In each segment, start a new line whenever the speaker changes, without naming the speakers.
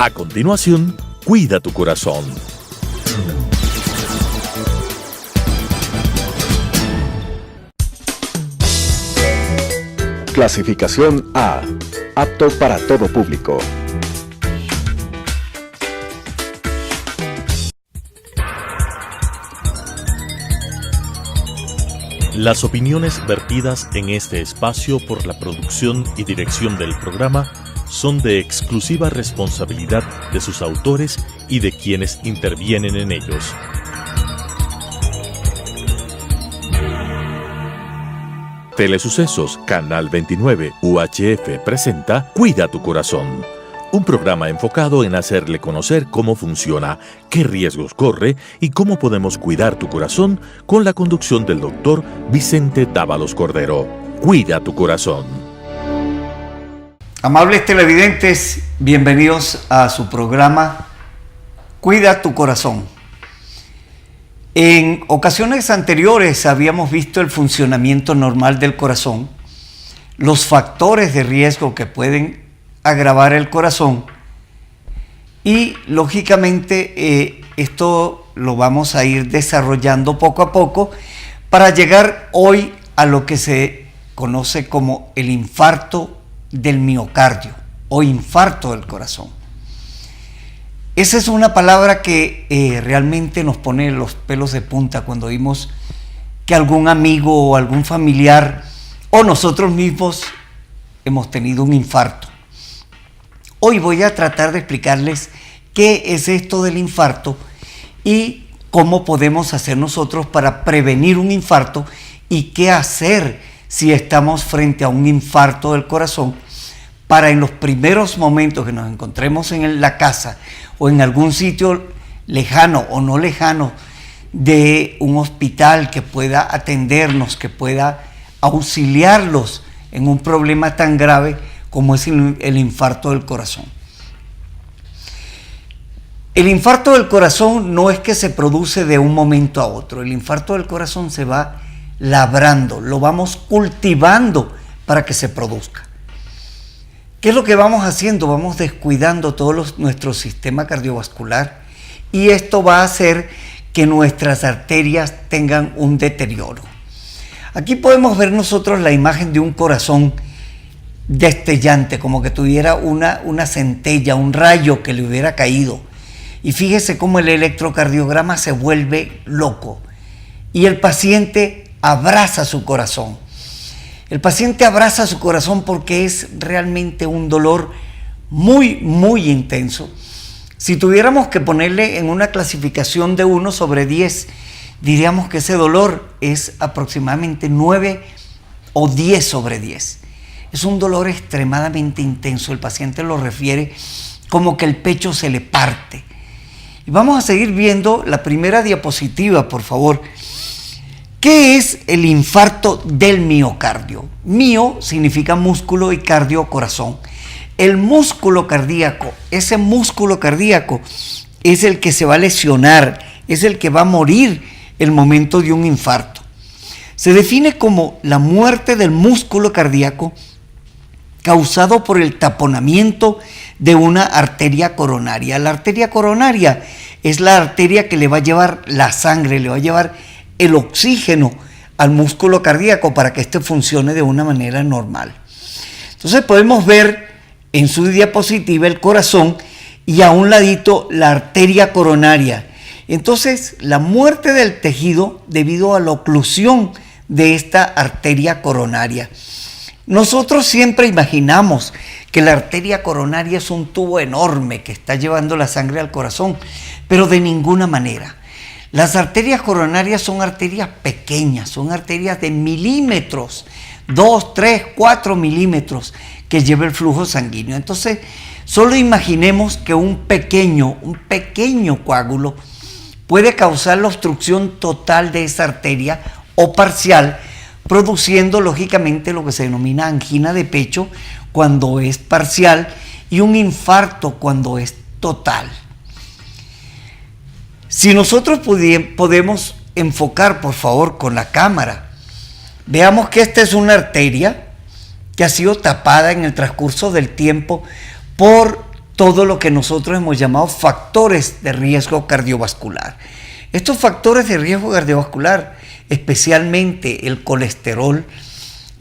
A continuación, Cuida tu Corazón.
Clasificación A. Apto para todo público.
Las opiniones vertidas en este espacio por la producción y dirección del programa son de exclusiva responsabilidad de sus autores y de quienes intervienen en ellos. Telesucesos, Canal 29, UHF presenta Cuida tu Corazón, un programa enfocado en hacerle conocer cómo funciona, qué riesgos corre y cómo podemos cuidar tu corazón con la conducción del doctor Vicente Dávalos Cordero. Cuida tu Corazón.
Amables televidentes, bienvenidos a su programa Cuida tu Corazón. En ocasiones anteriores habíamos visto el funcionamiento normal del corazón, los factores de riesgo que pueden agravar el corazón y lógicamente esto lo vamos a ir desarrollando poco a poco para llegar hoy a lo que se conoce como el infarto del miocardio o infarto del corazón. Esa es una palabra que realmente nos pone los pelos de punta cuando oímos que algún amigo o algún familiar o nosotros mismos hemos tenido un infarto. Hoy voy a tratar de explicarles qué es esto del infarto y cómo podemos hacer nosotros para prevenir un infarto y qué hacer si estamos frente a un infarto del corazón para en los primeros momentos que nos encontremos en la casa o en algún sitio lejano o no lejano de un hospital que pueda atendernos, que pueda auxiliarlos en un problema tan grave como es el infarto del corazón. El infarto del corazón no es que se produce de un momento a otro. El infarto del corazón se va labrando, lo vamos cultivando para que se produzca. ¿Qué es lo que vamos haciendo? Vamos descuidando nuestro sistema cardiovascular y esto va a hacer que nuestras arterias tengan un deterioro. Aquí podemos ver nosotros la imagen de un corazón destellante, como que tuviera una centella, un rayo que le hubiera caído. Y fíjese cómo el electrocardiograma se vuelve loco y el paciente abraza su corazón. El paciente abraza su corazón porque es realmente un dolor muy, muy intenso. Si tuviéramos que ponerle en una clasificación de 1 sobre 10, diríamos que ese dolor es aproximadamente 9 o 10 sobre 10. Es un dolor extremadamente intenso. El paciente lo refiere como que el pecho se le parte. Y vamos a seguir viendo la primera diapositiva, por favor. ¿Qué es el infarto del miocardio? Mio significa músculo y cardio, corazón. El músculo cardíaco, ese músculo cardíaco es el que se va a lesionar, es el que va a morir el momento de un infarto. Se define como la muerte del músculo cardíaco causado por el taponamiento de una arteria coronaria. La arteria coronaria es la arteria que le va a llevar la sangre, le va a llevar el oxígeno al músculo cardíaco para que éste funcione de una manera normal. Entonces podemos ver en su diapositiva el corazón y a un ladito la arteria coronaria. Entonces la muerte del tejido debido a la oclusión de esta arteria coronaria. Nosotros siempre imaginamos que la arteria coronaria es un tubo enorme que está llevando la sangre al corazón, pero de ninguna manera. Las arterias coronarias son arterias pequeñas, son arterias de milímetros, 2, 3, 4 milímetros que lleva el flujo sanguíneo. Entonces, solo imaginemos que un pequeño coágulo puede causar la obstrucción total de esa arteria o parcial, produciendo lógicamente lo que se denomina angina de pecho cuando es parcial y un infarto cuando es total. Si nosotros podemos enfocar, por favor, con la cámara, veamos que esta es una arteria que ha sido tapada en el transcurso del tiempo por todo lo que nosotros hemos llamado factores de riesgo cardiovascular. Estos factores de riesgo cardiovascular, especialmente el colesterol,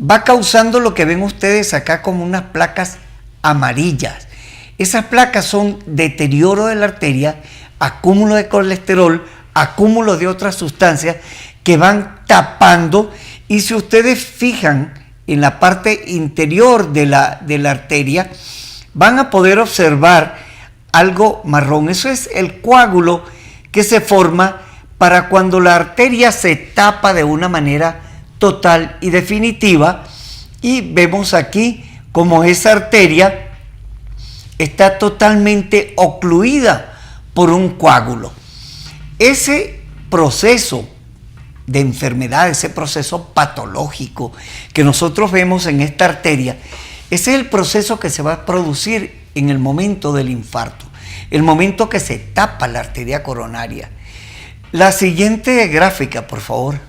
va causando lo que ven ustedes acá como unas placas amarillas. Esas placas son deterioro de la arteria, acúmulo de colesterol, acúmulo de otras sustancias que van tapando, y si ustedes fijan en la parte interior de la arteria, van a poder observar algo marrón. Eso es el coágulo que se forma para cuando la arteria se tapa de una manera total y definitiva, y vemos aquí como esa arteria está totalmente ocluida por un coágulo. Ese proceso de enfermedad, ese proceso patológico que nosotros vemos en esta arteria, ese es el proceso que se va a producir en el momento del infarto, el momento que se tapa la arteria coronaria. La siguiente gráfica, por favor.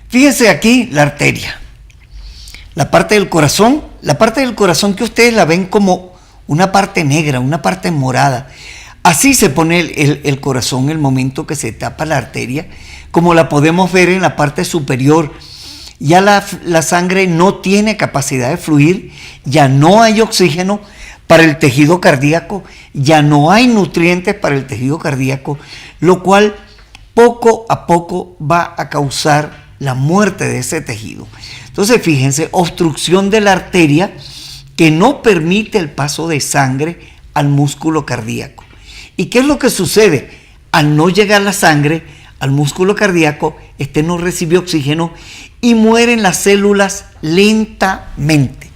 Fíjense aquí la arteria, la parte del corazón que ustedes la ven como una parte negra, una parte morada. Así se pone el corazón en el momento que se tapa la arteria, como la podemos ver en la parte superior. Ya la sangre no tiene capacidad de fluir, ya no hay oxígeno para el tejido cardíaco, ya no hay nutrientes para el tejido cardíaco, lo cual poco a poco va a causar la muerte de ese tejido. Entonces, fíjense, obstrucción de la arteria que no permite el paso de sangre al músculo cardíaco. ¿Y qué es lo que sucede? Al no llegar la sangre al músculo cardíaco, este no recibe oxígeno y mueren las células lentamente.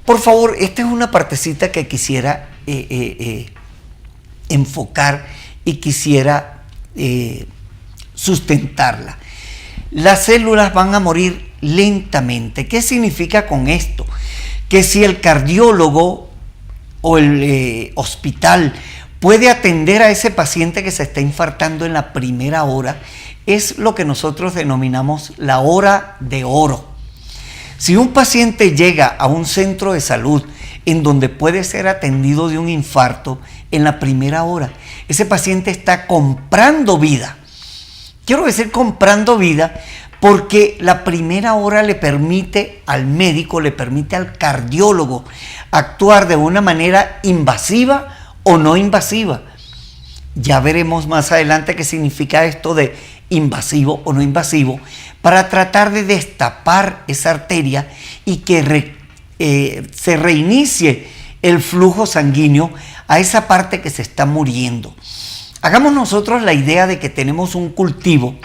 Por favor, esta es una partecita que quisiera enfocar y quisiera sustentarla. Las células van a morir lentamente. ¿Qué significa con esto? Que si el cardiólogo o el hospital puede atender a ese paciente que se está infartando en la primera hora, es lo que nosotros denominamos la hora de oro. Si un paciente llega a un centro de salud en donde puede ser atendido de un infarto en la primera hora, ese paciente está comprando vida. Quiero decir comprando vida porque la primera hora le permite al médico, le permite al cardiólogo actuar de una manera invasiva o no invasiva. Ya veremos más adelante qué significa esto de invasivo o no invasivo, para tratar de destapar esa arteria y que se reinicie el flujo sanguíneo a esa parte que se está muriendo. Hagamos nosotros la idea de que tenemos un cultivo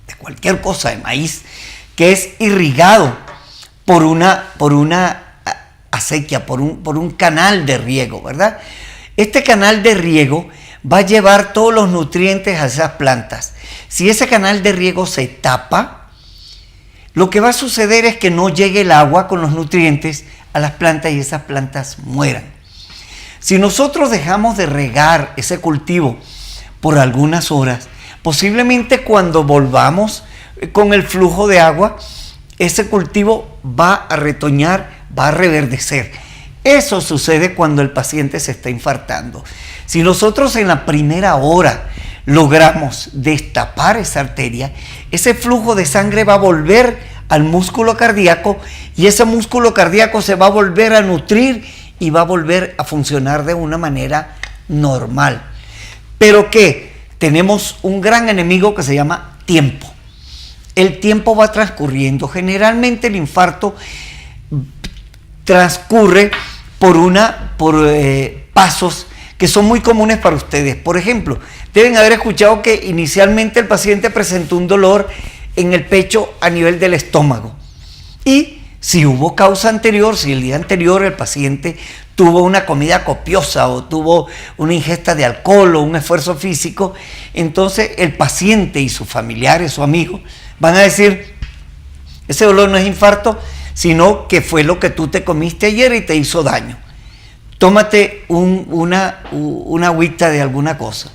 de cualquier cosa, de maíz, que es irrigado por una acequia, por un canal de riego, ¿verdad? Este canal de riego va a llevar todos los nutrientes a esas plantas. Si ese canal de riego se tapa, lo que va a suceder es que no llegue el agua con los nutrientes a las plantas y esas plantas mueran. Si nosotros dejamos de regar ese cultivo por algunas horas, posiblemente cuando volvamos con el flujo de agua, ese cultivo va a retoñar, va a reverdecer. Eso sucede cuando el paciente se está infartando. Si nosotros en la primera hora logramos destapar esa arteria, ese flujo de sangre va a volver al músculo cardíaco y ese músculo cardíaco se va a volver a nutrir y va a volver a funcionar de una manera normal. Pero que tenemos un gran enemigo que se llama tiempo. El tiempo va transcurriendo. Generalmente el infarto transcurre por pasos que son muy comunes para ustedes. Por ejemplo, deben haber escuchado que inicialmente el paciente presentó un dolor en el pecho a nivel del estómago. Y si hubo causa anterior, si el día anterior el paciente tuvo una comida copiosa o tuvo una ingesta de alcohol o un esfuerzo físico, entonces el paciente y sus familiares, su amigo, van a decir, ese dolor no es infarto, sino que fue lo que tú te comiste ayer y te hizo daño. Tómate una agüita de alguna cosa.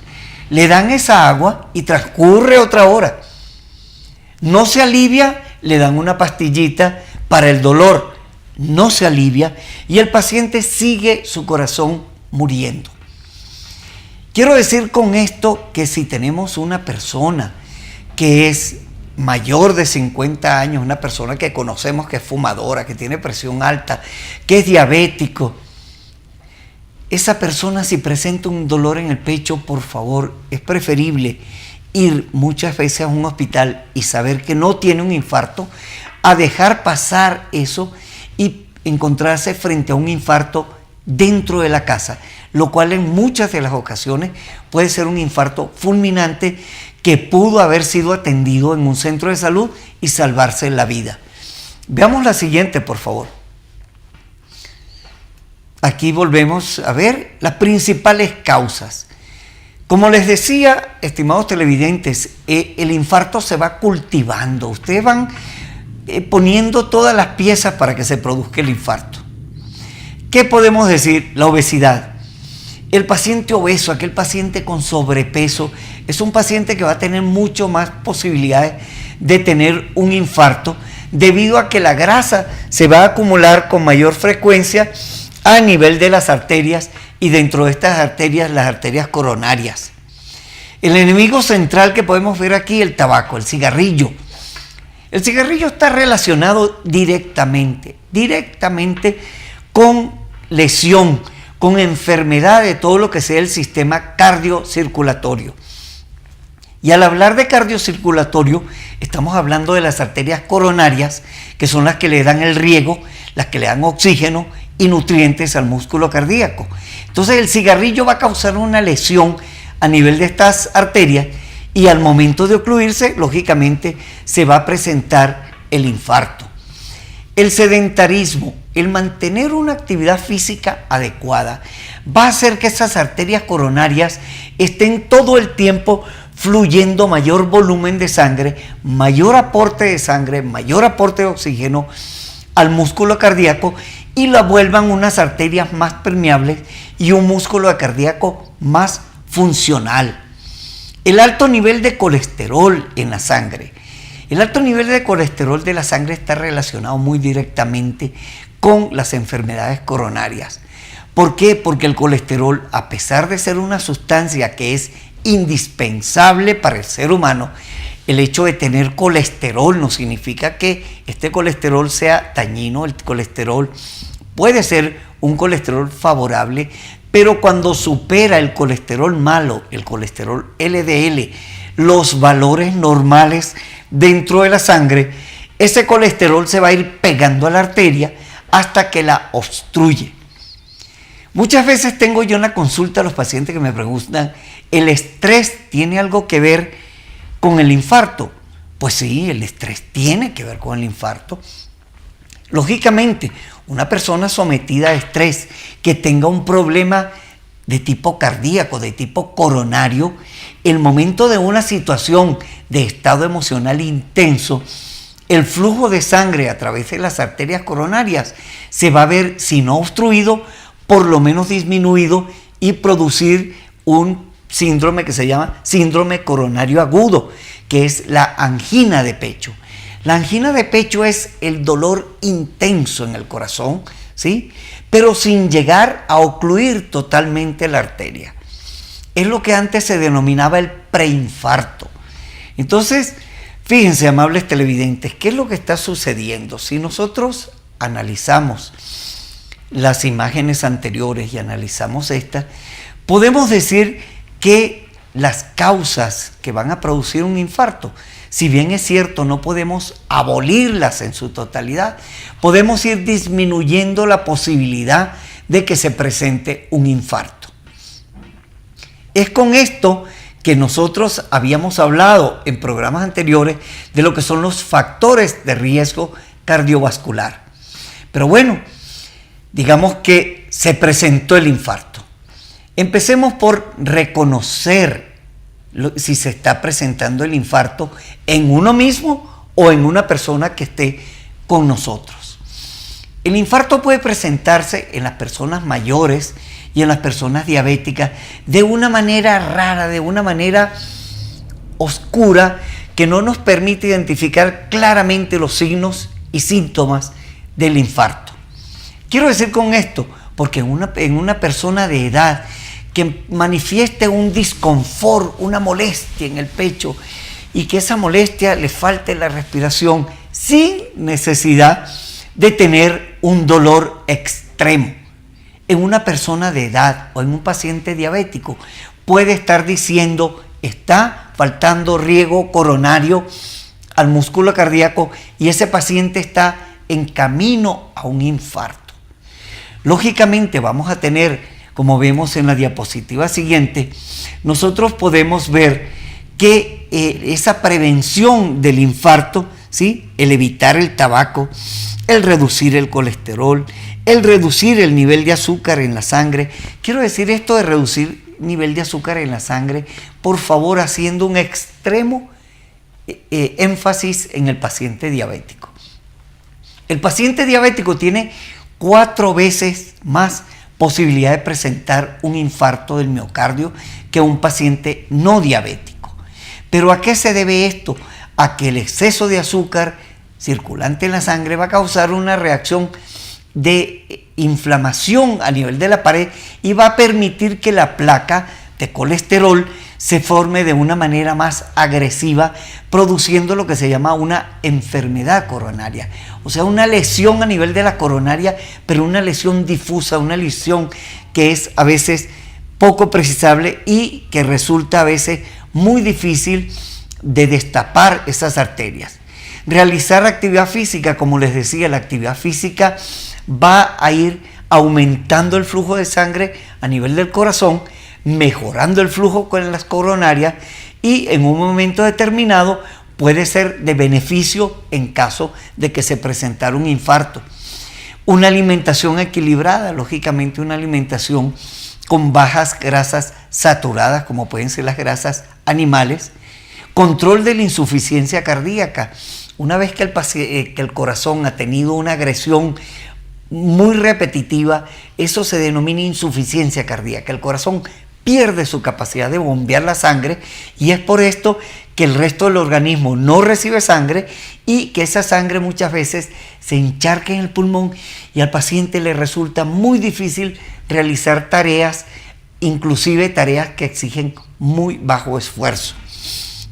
Le dan esa agua y transcurre otra hora. No se alivia, le dan una pastillita para el dolor. no se alivia y el paciente sigue su corazón muriendo. Quiero decir con esto que si tenemos una persona que es mayor de 50 años, una persona que conocemos que es fumadora, que tiene presión alta, que es diabético, esa persona si presenta un dolor en el pecho, por favor, es preferible ir muchas veces a un hospital y saber que no tiene un infarto, a dejar pasar eso y encontrarse frente a un infarto dentro de la casa, lo cual en muchas de las ocasiones puede ser un infarto fulminante que pudo haber sido atendido en un centro de salud y salvarse la vida. Veamos la siguiente, por favor. Aquí volvemos a ver las principales causas. Como les decía, estimados televidentes, el infarto se va cultivando. Ustedes van poniendo todas las piezas para que se produzca el infarto. ¿Qué podemos decir? La obesidad. El paciente obeso, aquel paciente con sobrepeso, es un paciente que va a tener mucho más posibilidades de tener un infarto debido a que la grasa se va a acumular con mayor frecuencia a nivel de las arterias y dentro de estas arterias, las arterias coronarias. El enemigo central que podemos ver aquí, el tabaco, el cigarrillo. El cigarrillo está relacionado directamente con lesión, con enfermedad de todo lo que sea el sistema cardiocirculatorio. Y al hablar de cardiocirculatorio, estamos hablando de las arterias coronarias, que son las que le dan el riego, las que le dan oxígeno y nutrientes al músculo cardíaco. Entonces el cigarrillo va a causar una lesión a nivel de estas arterias y al momento de ocluirse, lógicamente, se va a presentar el infarto. El sedentarismo, el mantener una actividad física adecuada, va a hacer que esas arterias coronarias estén todo el tiempo fluyendo mayor volumen de sangre, mayor aporte de sangre, mayor aporte de oxígeno al músculo cardíaco y la vuelvan unas arterias más permeables y un músculo cardíaco más funcional. El alto nivel de colesterol en la sangre. El alto nivel de colesterol de la sangre está relacionado muy directamente con las enfermedades coronarias. ¿Por qué? Porque el colesterol, a pesar de ser una sustancia que es indispensable para el ser humano, el hecho de tener colesterol no significa que este colesterol sea dañino. El colesterol puede ser un colesterol favorable, pero cuando supera el colesterol malo, el colesterol LDL, los valores normales dentro de la sangre, ese colesterol se va a ir pegando a la arteria hasta que la obstruye. Muchas veces tengo yo en la consulta a los pacientes que me preguntan, ¿el estrés tiene algo que ver con el infarto? Pues sí, el estrés tiene que ver con el infarto. Lógicamente, una persona sometida a estrés que tenga un problema de tipo cardíaco, de tipo coronario, el momento de una situación de estado emocional intenso, el flujo de sangre a través de las arterias coronarias se va a ver, si no obstruido, por lo menos disminuido y producir un síndrome que se llama síndrome coronario agudo, que es la angina de pecho. La angina de pecho es el dolor intenso en el corazón, ¿sí? Pero sin llegar a ocluir totalmente la arteria. Es lo que antes se denominaba el preinfarto. Entonces, fíjense, amables televidentes, ¿qué es lo que está sucediendo? Si nosotros analizamos las imágenes anteriores y analizamos esta, podemos decir que las causas que van a producir un infarto, si bien es cierto, no podemos abolirlas en su totalidad, podemos ir disminuyendo la posibilidad de que se presente un infarto. Es con esto que nosotros habíamos hablado en programas anteriores de lo que son los factores de riesgo cardiovascular. Pero bueno, digamos que se presentó el infarto. Empecemos por reconocer si se está presentando el infarto en uno mismo o en una persona que esté con nosotros. El infarto puede presentarse en las personas mayores y en las personas diabéticas de una manera rara, de una manera oscura, que no nos permite identificar claramente los signos y síntomas del infarto. Quiero decir con esto, porque en una persona de edad que manifieste un disconfort, una molestia en el pecho, y que esa molestia le falte la respiración sin necesidad de tener un dolor extremo. En una persona de edad o en un paciente diabético puede estar diciendo: está faltando riego coronario al músculo cardíaco y ese paciente está en camino a un infarto. Lógicamente vamos a tener, como vemos en la diapositiva siguiente, nosotros podemos ver que esa prevención del infarto, ¿sí?, el evitar el tabaco, el reducir el colesterol, el reducir el nivel de azúcar en la sangre. Quiero decir esto de reducir nivel de azúcar en la sangre, por favor, haciendo un extremo énfasis en el paciente diabético. El paciente diabético tiene 4 veces más posibilidad de presentar un infarto del miocardio que un paciente no diabético. ¿Pero a qué se debe esto? A que el exceso de azúcar circulante en la sangre va a causar una reacción de inflamación a nivel de la pared y va a permitir que la placa de colesterol se forme de una manera más agresiva, produciendo lo que se llama una enfermedad coronaria, o sea, una lesión a nivel de la coronaria, pero una lesión difusa, una lesión que es a veces poco precisable y que resulta a veces muy difícil de destapar esas arterias. Realizar actividad física, como les decía, la actividad física va a ir aumentando el flujo de sangre a nivel del corazón, mejorando el flujo con las coronarias y en un momento determinado puede ser de beneficio en caso de que se presentara un infarto. Una alimentación equilibrada, lógicamente una alimentación con bajas grasas saturadas, como pueden ser las grasas animales. Control de la insuficiencia cardíaca. Una vez que el corazón ha tenido una agresión muy repetitiva, eso se denomina insuficiencia cardíaca. El corazón pierde su capacidad de bombear la sangre y es por esto que el resto del organismo no recibe sangre y que esa sangre muchas veces se encharca en el pulmón y al paciente le resulta muy difícil realizar tareas, inclusive tareas que exigen muy bajo esfuerzo.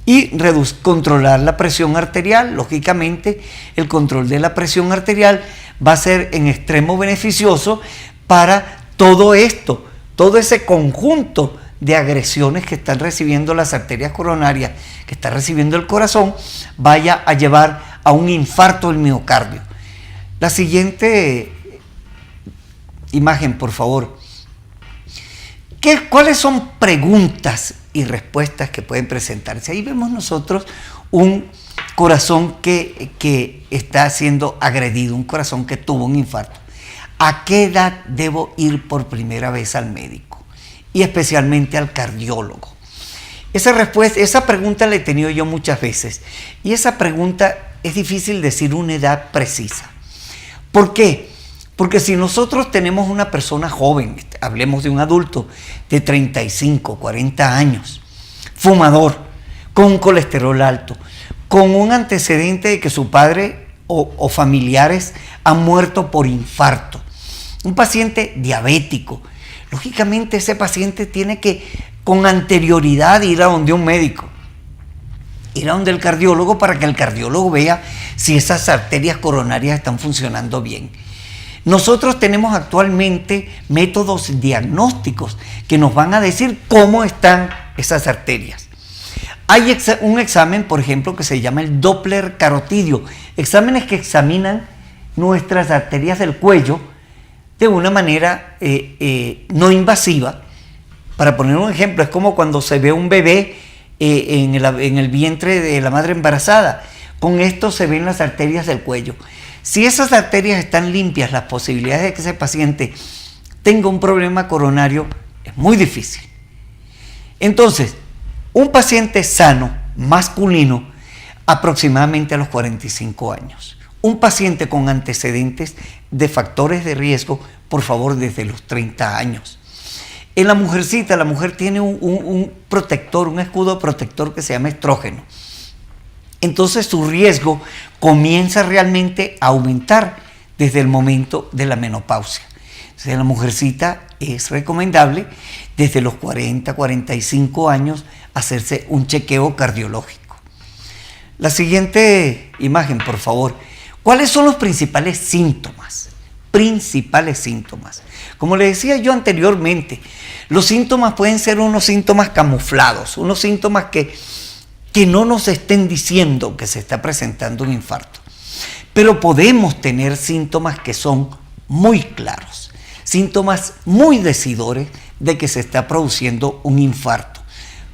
Y controlar la presión arterial. Lógicamente, el control de la presión arterial va a ser en extremo beneficioso para todo esto, todo ese conjunto de agresiones que están recibiendo las arterias coronarias, que está recibiendo el corazón, vaya a llevar a un infarto del miocardio. La siguiente imagen, por favor. ¿Cuáles son preguntas y respuestas que pueden presentarse? Ahí vemos nosotros un corazón que está siendo agredido, un corazón que tuvo un infarto. ¿A qué edad debo ir por primera vez al médico? Y especialmente al cardiólogo. Esa pregunta la he tenido yo muchas veces. Y esa pregunta es difícil decir una edad precisa. ¿Por qué? Porque si nosotros tenemos una persona joven, hablemos de un adulto de 35, 40 años, fumador, con un colesterol alto, con un antecedente de que su padre o familiares han muerto por infarto, un paciente diabético, lógicamente ese paciente tiene que con anterioridad ir a donde un médico, ir a donde el cardiólogo para que el cardiólogo vea si esas arterias coronarias están funcionando bien. Nosotros tenemos actualmente métodos diagnósticos que nos van a decir cómo están esas arterias. Hay un examen, por ejemplo, que se llama el Doppler carotidio, exámenes que examinan nuestras arterias del cuello de una manera no invasiva. Para poner un ejemplo, es como cuando se ve un bebé en el vientre de la madre embarazada. Con esto se ven las arterias del cuello. Si esas arterias están limpias, las posibilidades de que ese paciente tenga un problema coronario es muy difícil. Entonces, un paciente sano, masculino, aproximadamente a los 45 años. Un paciente con antecedentes de factores de riesgo, por favor, desde los 30 años. En la mujercita, la mujer tiene un protector, un escudo protector que se llama estrógeno. Entonces su riesgo comienza realmente a aumentar desde el momento de la menopausia. Entonces, la mujercita es recomendable desde los 40, 45 años hacerse un chequeo cardiológico. La siguiente imagen, por favor. ¿Cuáles son los principales síntomas? Principales síntomas. Como les decía yo anteriormente, los síntomas pueden ser unos síntomas camuflados, unos síntomas que no nos estén diciendo que se está presentando un infarto. Pero podemos tener síntomas que son muy claros, síntomas muy decidores de que se está produciendo un infarto.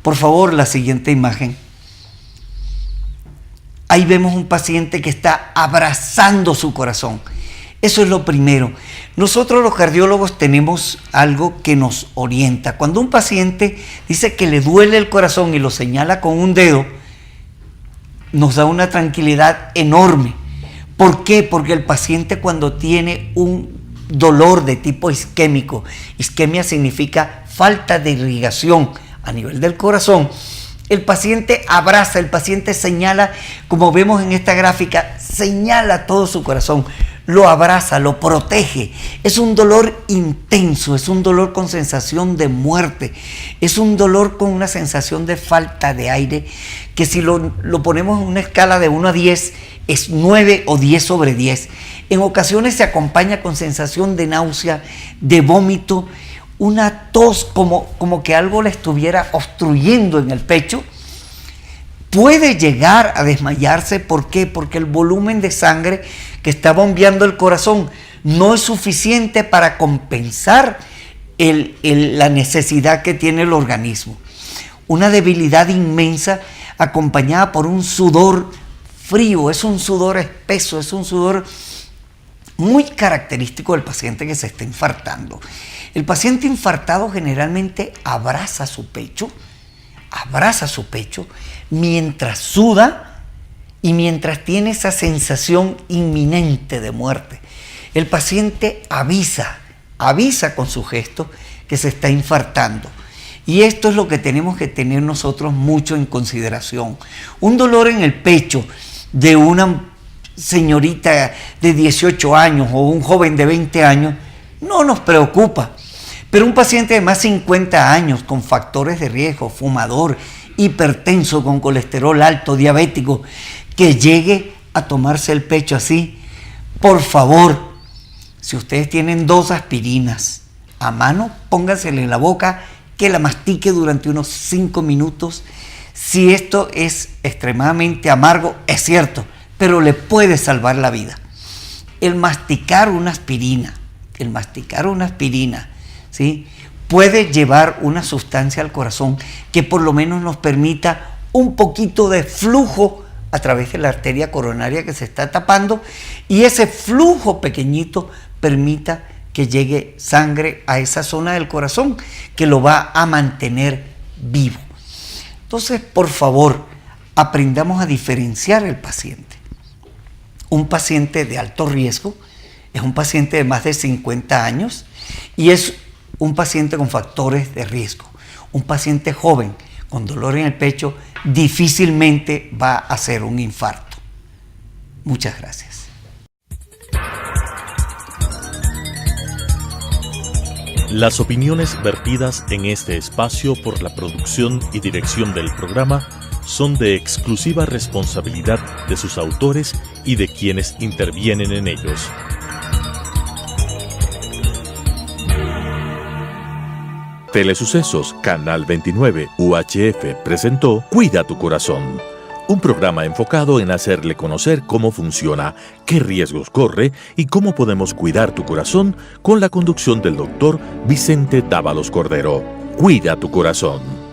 Por favor, la siguiente imagen. Ahí vemos un paciente que está abrazando su corazón. Eso es lo primero. Nosotros los cardiólogos tenemos algo que nos orienta. Cuando un paciente dice que le duele el corazón y lo señala con un dedo, nos da una tranquilidad enorme. ¿Por qué? Porque el paciente, cuando tiene un dolor de tipo isquémico, isquemia significa falta de irrigación a nivel del corazón, el paciente abraza, el paciente señala, como vemos en esta gráfica, señala todo su corazón, lo abraza, lo protege. Es un dolor intenso, es un dolor con sensación de muerte, es un dolor con una sensación de falta de aire, que si lo ponemos en una escala de 1 a 10, es 9 o 10 sobre 10. En ocasiones se acompaña con sensación de náusea, de vómito, una tos como que algo le estuviera obstruyendo en el pecho. Puede llegar a desmayarse. ¿Por qué? Porque el volumen de sangre que está bombeando el corazón no es suficiente para compensar la necesidad que tiene el organismo. Una debilidad inmensa acompañada por un sudor frío, es un sudor espeso, es un sudor muy característico del paciente que se está infartando. El paciente infartado generalmente abraza su pecho mientras suda y mientras tiene esa sensación inminente de muerte. El paciente avisa con su gesto que se está infartando. Y esto es lo que tenemos que tener nosotros mucho en consideración. Un dolor en el pecho de una señorita de 18 años o un joven de 20 años no nos preocupa. Pero un paciente de más de 50 años con factores de riesgo, fumador, hipertenso, con colesterol alto, diabético, que llegue a tomarse el pecho así, por favor, si ustedes tienen 2 aspirinas a mano, póngansela en la boca, que la mastique durante unos 5 minutos. Si esto es extremadamente amargo, es cierto, pero le puede salvar la vida. El masticar una aspirina, ¿sí?, puede llevar una sustancia al corazón que por lo menos nos permita un poquito de flujo a través de la arteria coronaria que se está tapando, y ese flujo pequeñito permita que llegue sangre a esa zona del corazón que lo va a mantener vivo. Entonces, por favor, aprendamos a diferenciar el paciente. Un paciente de alto riesgo es un paciente de más de 50 años y es un paciente con factores de riesgo. Un paciente joven con dolor en el pecho difícilmente va a hacer un infarto. Muchas gracias.
Las opiniones vertidas en este espacio por la producción y dirección del programa son de exclusiva responsabilidad de sus autores y de quienes intervienen en ellos. Telesucesos, Canal 29, UHF, presentó Cuida tu Corazón, un programa enfocado en hacerle conocer cómo funciona, qué riesgos corre y cómo podemos cuidar tu corazón, con la conducción del doctor Vicente Dávalos Cordero. Cuida tu Corazón.